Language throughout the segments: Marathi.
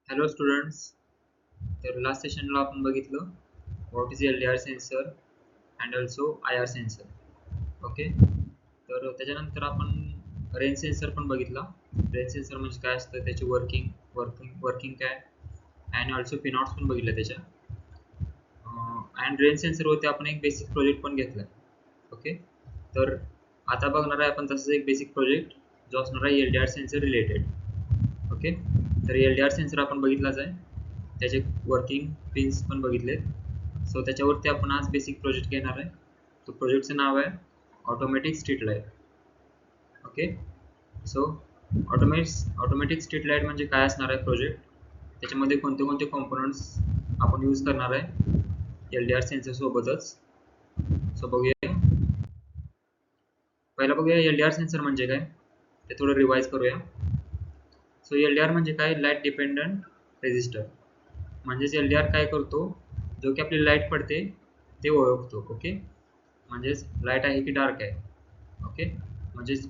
Hello students. तर लास्ट सेशनला आपण बघितलं what is LDR sensor and also IR sensor. Okay, तर त्याच्यानंतर आपण रेंज सेन्सर पण बघितला. रेंज सेन्सर म्हणजे काय असतं, त्याची वर्किंग काय, अँड ऑल्सो पिनऑट्स पण बघितलं त्याच्या. अँड रेंज सेन्सरवरती आपण एक बेसिक प्रोजेक्ट पण घेतला. ओके, तर आता बघणार आहे आपण तसंच एक बेसिक प्रोजेक्ट जो असणार आहे LDR सेन्सर रिलेटेड. ओके, तर LDR सेन्सर आपण बघितलाच आहे, त्याचे वर्किंग पिन्स पण बघितलेत. सो त्याच्यावरती आपण आज बेसिक प्रोजेक्ट घेणार आहे. तो प्रोजेक्टचं नाव आहे automatic street light. Okay, so automatic street light म्हणजे काय असणार आहे प्रोजेक्ट, त्याच्यामध्ये कोणते कोणते कॉम्पोनंट्स आपण यूज करणार आहे LDR सेन्सर सोबतच. सो बघूया, पहिला बघूया LDR सेन्सर म्हणजे काय ते थोडं रिवाइज करूया. सो LDR म्हणजे काय, लाईट डिपेंडंट रेजिस्टर. म्हणजेच LDR काय करतो, जो की आपली लाईट पडते ते ओळखतो. ओके, म्हणजेच लाईट आहे की डार्क आहे. ओके, म्हणजेच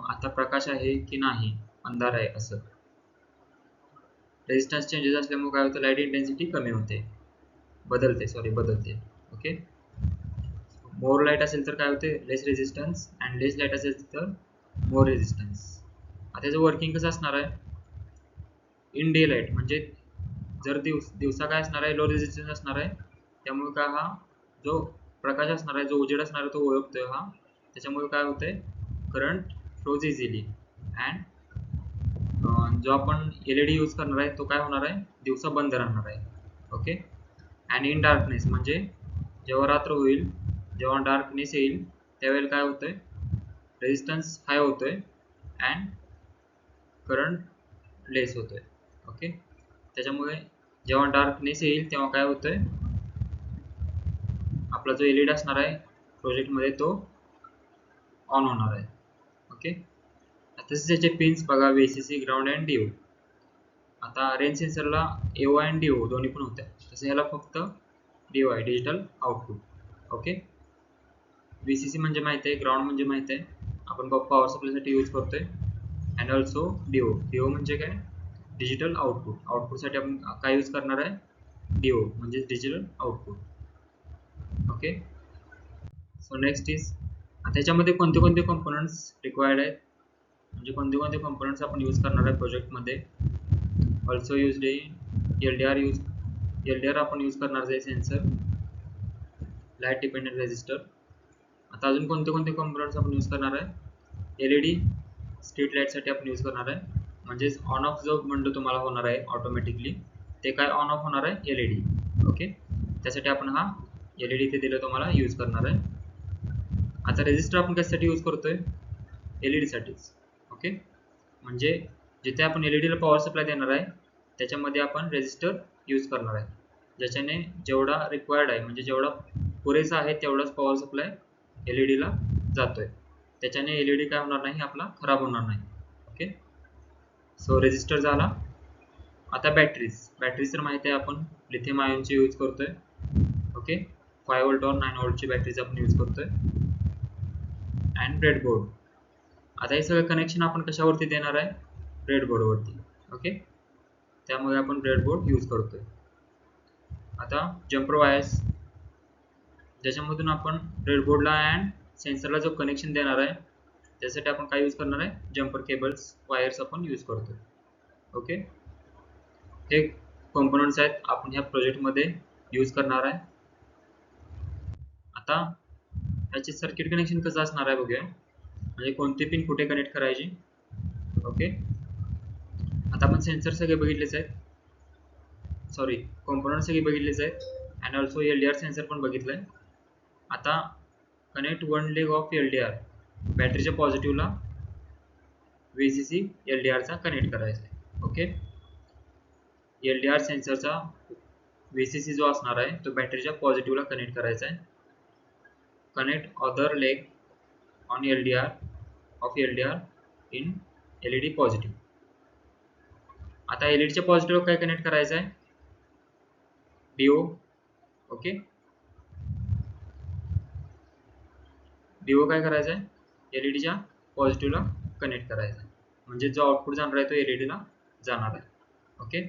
आता प्रकाश आहे की नाही, अंधार आहे असं. रेजिस्टन्स चेंजेस असल्यामुळे काय होतं, लाईट इंटेन्सिटी कमी होते, बदलते. ओके, मोर लाईट असेल तर काय होते, लेस रेजिस्टन्स, अँड लेस लाईट असेल तर मोर रेजिस्टन्स. आता त्याचं वर्किंग कसं असणार आहे, इन डे लाईट म्हणजे जर दिवसा काय असणार आहे, लो रेजिस्टन्स असणार आहे, त्यामुळे काय हा जो प्रकाश असणार आहे, जो उजेड असणार आहे तो ओळखतोय हा. त्याच्यामुळे काय होतंय, करंट फ्लोज इझिली. अँड जो आपण LED यूज करणार आहे तो काय होणार आहे, दिवसा बंद राहणार आहे. ओके, अँड इन डार्कनेस म्हणजे जेव्हा रात्र होईल, जेव्हा डार्कनेस येईल त्यावेळेला काय होतंय, रेजिस्टन्स हाय होतोय अँड करंट लेस होतोय. ओके, त्याच्यामुळे जेव्हा डार्कनेस येईल तेव्हा काय होतंय, आपला जो LED असणार आहे प्रोजेक्टमध्ये तो ऑन होणार आहे. ओके, तसेच त्याचे पिन्स बघा, VCC, ग्राउंड अँड DO. आता रेंज सेन्सरला AO अँड DO दोन्ही पण होत्या, तसं ह्याला फक्त DO आहे, डिजिटल आउटपुट. ओके, VCC म्हणजे माहित आहे, ग्राउंड म्हणजे माहित आहे, आपण पॉवर सप्लायसाठी यूज करतोय. अँड ऑल्सो DO म्हणजे काय, डिजिटल आउटपुटसाठी आपण काय यूज करणार आहे, DO म्हणजे digital output. Okay, so next is त्याच्यामध्ये कोणते कोणते कंपोनंट्स रिक्वायर्ड आहेत, म्हणजे कोणते कोणते कंपोनंट्स आपण यूज करणार आहे प्रोजेक्टमध्ये. ऑल्सो यूज्ड LDR आपण यूज करणार आहे सेन्सर, लाईट डिपेंडंट रेजिस्टर. आता अजून कोणते कोणते कंपोनंट्स आपण यूज करणार आहे, LED स्ट्रीट लाईटसाठी आपण यूज करणार आहे, म्हणजेच ऑन ऑफ जो विंडो तुम्हाला होणार आहे ऑटोमॅटिकली, ते काय ऑन ऑफ होणार आहे LED. ओके, त्यासाठी आपण हा LED इथे दिलं तुम्हाला यूज करणार आहे. आता रेजिस्टर आपण कशासाठी यूज करतोय, LED साठीच. ओके, म्हणजे जिथे आपण LED ला पॉवर सप्लाय देणार आहे त्याच्यामध्ये आपण रेजिस्टर यूज करणार आहे, ज्याच्याने जेवढा रिक्वायर्ड आहे म्हणजे जेवढा पुरेसा आहे तेवढाच पॉवर सप्लाय LED ला जातोय, त्याच्याने LED काय होणार नाही, आपला खराब होणार नाही. ओके, सो रेजिस्टर झाला. आता बॅटरीज तर माहिती आहे, आपण लिथियम आयनची यूज करतोय. ओके, 5 व्होल्ट और 9 व्होल्टची बॅटरीज आपण यूज करतोय. And breadboard. आता हे सगळं कनेक्शन आपण कशावरती देणार आहे, ब्रेडबोर्डवरती. ओके, त्यामुळे आपण ब्रेडबोर्ड यूज करतोय. आता जम्पर वायर्स, ज्याच्यामधून आपण ब्रेडबोर्डला अँड सेन्सरला जो कनेक्शन देणार आहे त्यासाठी आपण काय यूज करणार आहे, जम्पर केबल्स वायर्स आपण यूज करतोय. ओके, हे कंपोनंट्स आहेत आपण ह्या प्रोजेक्टमध्ये यूज करणार आहे. आता याचे सर्किट कनेक्शन कसं असणार आहे बघूया, म्हणजे कोणती पिन कुठे कनेक्ट करायची. ओके, आता आपण सेन्सर सगळे बघितलेच आहेत, सॉरी कंपोनंट सगळे बघितलेच आहेत, अँड ऑल्सो LDR सेन्सर पण बघितलंय. आता connect one leg of LDR, बॅटरीच्या पॉझिटिव्हला VCC LDR चा कनेक्ट करायचा आहे. ओके, LDR सेन्सरचा VCC जो असणार आहे तो बॅटरीच्या पॉझिटिव्हला कनेक्ट करायचा आहे. Connect other leg on LDR in LED positive. आता LED च्या पॉझिटिव्ह काय कनेक्ट करायचं आहे, DO. ओके, DO काय करायचं आहे, LED च्या पॉझिटिव्हला कनेक्ट करायचा आहे, म्हणजे जो आउटपुट जाणार आहे तो LED ला जाणार आहे. ओके,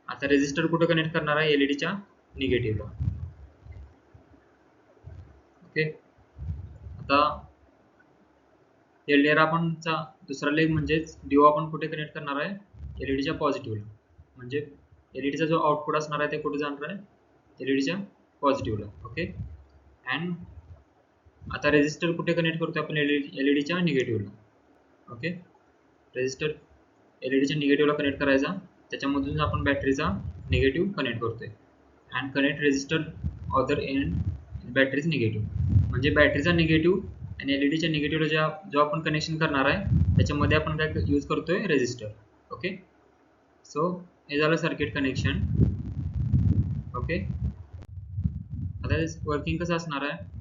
आता रेजिस्टर कुठे कनेक्ट करणार आहे? एलईडीच्या निगेटिव्हला. ओके. आता एलडीआर आपणचा दुसरा लेग म्हणजेच डिओ आपण कुठे कनेक्ट करणार आहे? एलईडीच्या पॉझिटिव्हला. म्हणजे एलईडीचा जो आउटपुट असणार आहे ते कुठे जाणार आहे? एलईडीच्या पॉझिटिव्हला. ओके. अँड आता रेजिस्टर कुठे कनेक्ट करतोय आपण? एलईडीच्या निगेटिव्हला. ओके. रेजिस्टर एलईडीच्या निगेटिव्हला कनेक्ट करायचा, त्याच्यामधून आपण बॅटरीचा निगेटिव्ह कनेक्ट करतोय. And connect resistor other end battery's negative. म्हणजे बॅटरीचा निगेटिव्ह आणि एलईडीच्या निगेटिव्हला जो आपण कनेक्शन करणार आहे त्याच्यामध्ये आपण काय यूज करतोय? रेजिस्टर. ओके. सो हे झालं सर्किट कनेक्शन. ओके. आता वर्किंग कसं असणार आहे?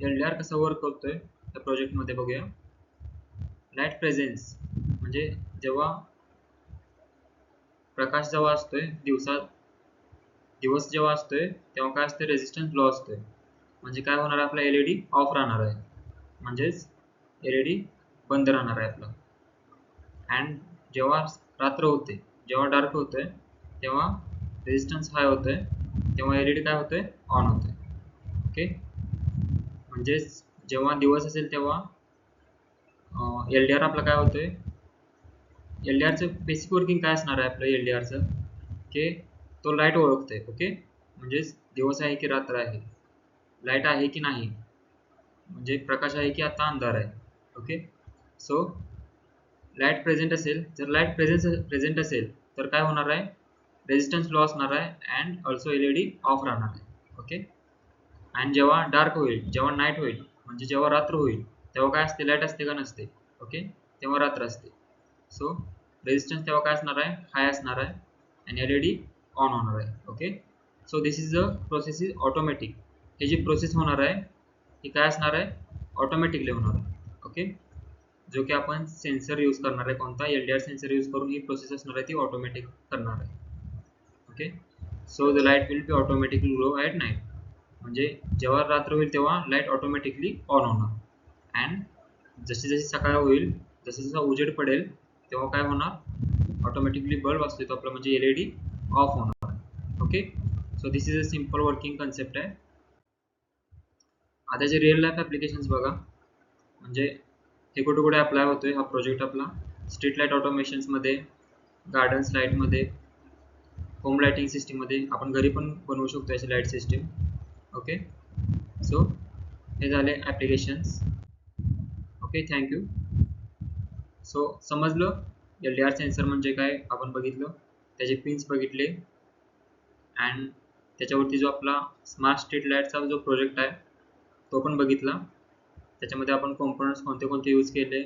एलडीआर कसं वर्क करतोय त्या प्रोजेक्ट मध्ये बघूया. लाईट प्रेझेन्स म्हणजे जेव्हा प्रकाश जेव्हा असतोय दिवस जेव्हा असतोय तेव्हा काय असतं? रेजिस्टन्स लो असतोय. म्हणजे काय होणार आहे? आपला एलईडी ऑफ राहणार आहे, म्हणजेच एलईडी बंद राहणार आहे आपला. अँड जेव्हा रात्र होते, जेव्हा डार्क होतोय तेव्हा रेजिस्टन्स हाय होतोय, तेव्हा एलईडी काय होतोय? ऑन होतोय. ओके. म्हणजेच जेव्हा दिवस असेल तेव्हा एलडीआर आपला काय होतोय? एलडीआरचं बेसिक वर्किंग काय असणार आहे आपलं एलडीआरचं? की तो लाईट ओळखतोय. ओके. म्हणजेच दिवस आहे की रात्र आहे, लाईट आहे की नाही, म्हणजे प्रकाश आहे की आता अंधार आहे. ओके. सो लाईट प्रेझेंट असेल, जर लाईट प्रेझेंट असेल तर काय होणार आहे? रेजिस्टन्स लो असणार आहे अँड ऑल्सो एलईडी ऑफ राहणार आहे. ओके. आणि जेव्हा डार्क होईल, जेव्हा नाईट होईल, म्हणजे जेव्हा रात्र होईल तेव्हा काय असते? लाईट असते का? नसते. ओके. तेव्हा रात्र असते. सो रेजिस्टन्स तेव्हा काय असणार आहे? हाय असणार आहे आणि एलईडी ऑन होणार आहे. Okay. So this is a process is automatic. हे जी प्रोसेस होणार आहे ही काय असणार आहे? ऑटोमॅटिकली होणार आहे. ओके. जो की आपण सेन्सर यूज करणार आहे, कोणता? एलडीआर सेन्सर यूज करून ही प्रोसेस असणार आहे ती ऑटोमॅटिक करणार आहे. Okay. So the light will be automatically glow at night. म्हणजे जेव्हा रात्र होईल तेव्हा लाईट ऑटोमॅटिकली ऑन होणार अँड जशी जशी सकाळ होईल, जसा जसा उजेड पडेल तेव्हा काय होणार? ऑटोमॅटिकली बल्ब असतो तो आपला, म्हणजे एलईडी ऑफ होणार. Okay. So this is a simple working concept आहे. आता जे रिअल लाईफ ॲप्लिकेशन्स बघा, म्हणजे हे कुठे कुठे अप्लाय होतोय हा प्रोजेक्ट आपला? स्ट्रीट लाईट ऑटोमेशन्समध्ये, गार्डन्स लाईटमध्ये, होम लाईटिंग सिस्टीममध्ये. आपण घरी पण बनवू शकतो अशी लाईट सिस्टीम. ओके. सो हे झाले ॲप्लिकेशन्स. ओके. थँक्यू. सो समजलं एलडीआर सेन्सर म्हणजे काय आपण बघितलं, त्याचे पिन्स बघितले अँड त्याच्यावरती जो आपला स्मार्ट स्ट्रीट लाईटचा जो प्रोजेक्ट आहे तो पण बघितला. त्याच्यामध्ये आपण कॉम्पोनंट्स कोणते कोणते यूज केले,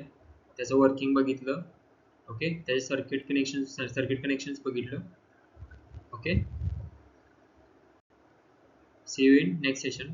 त्याचं वर्किंग बघितलं. ओके. त्याचे सर्किट कनेक्शन्स बघितलं. Okay. See you in next session.